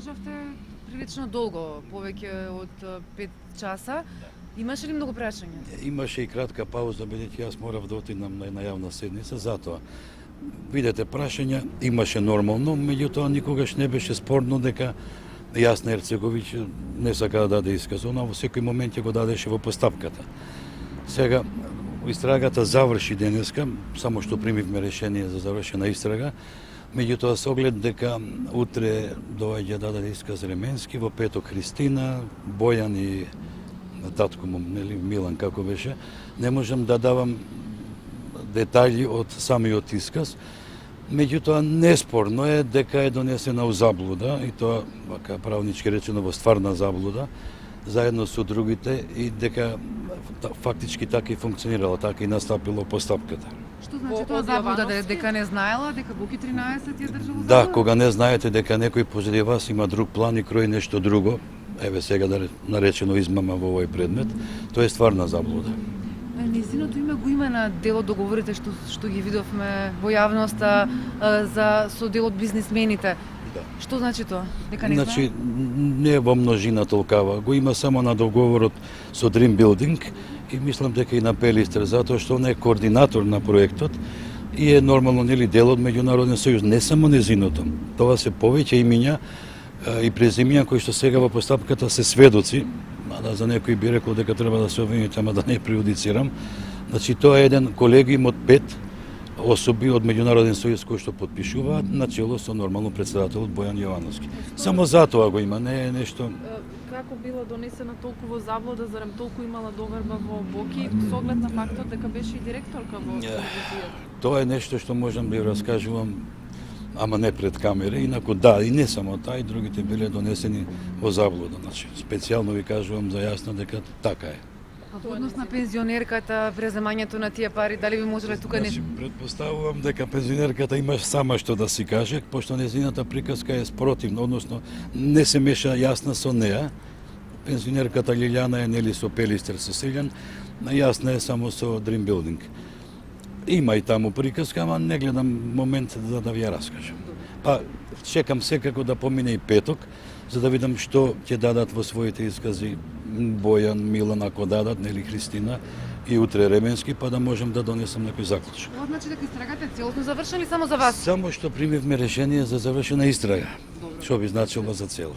државте прилично долго, повеќе од 5 часа. Имаше ли многу прашања? Имаше и кратка пауза, бидејќи јас морав да отидам на една јавна седница, затоа видете прашања имаше нормално, меѓутоа никогаш не беше спорно дека Јасна Ерцеговиќ не сака да даде исказ, она во секој момент ја го дадеше во постапката. Сега истрагата заврши денеска, само што примивме решение за завршена истрага, меѓутоа со оглед дека утре доаѓа да даде исказ Ременски, во петок Христина, Бојан и татко му, нели, Милан како беше, не можам да давам детајли од самиот исказ. Меѓутоа неспорно е дека е донесена у заблуда и тоа вака правнички речено во стварна заблуда заедно со другите и дека фактички така и функционирала, така и настапила постапката. Што значи тоа заблуда, дека не знаела, дека Буки 13 ја држала? Да, кога не знаете дека некој позади вас има друг план и крои нешто друго, еве сега да наречено измама во овој предмет, тоа е стварна заблуда. Нејзиното име го има на дел од договорите што ги видовме во јавноста со дел од бизнисмените. Да. Што значи тоа? Дека не Значи, не во множина толкава, го има само на договорот со Dream Building и мислам дека и на Пелистер, затоа што он е координатор на проектот и е нормално нели дел од меѓународен сојуз, не само незиното. Тоа се повеќе имиња и презимиња кои што сега во постапката се сведоци, мада за некој би рекол дека треба да се обвините, ама да не преюдицирам. Значи тоа е еден колегиум од 5 особи од Меѓународен сојуз кои што потпишуваат начело со нормално председателот Бојан Јовановски. Само затоа го има, не е нешто. Како била донесена толку заблуда, зарем толку имала доверба во Боки, со оглед на фактот дека беше и директорка во телевизијата? Тоа е нешто што можам да ја раскажувам, ама не пред камера, инаку да, и не само таа, и другите биле донесени во заблуда. Значи, специјално ви кажувам за Јасна дека така е. А во однос на пензионерката, преземањето на тие пари, дали би можеле тука Значи, предпоставувам дека пензионерката има сама што да си каже, пошто незината приказка е спротивна, односно не се меша Јасна со неа. Пензионерката Лилјана е нели со Пелистер со Силјан, Јасна е само со Dream Building. Има и таму приказка, ама не гледам момент за да ви ја раскажам. Па чекам секако да помине и петок, за да видам што ќе дадат во своите искази Бојан, Милан, ако дадат, нели Христина, и утре Ременски, па да можем да донесам некој заклучок. Тоа значи дека истрагата е целосно завршена или само за вас? Само што примивме решение за завршена истрага, што би значило за цела.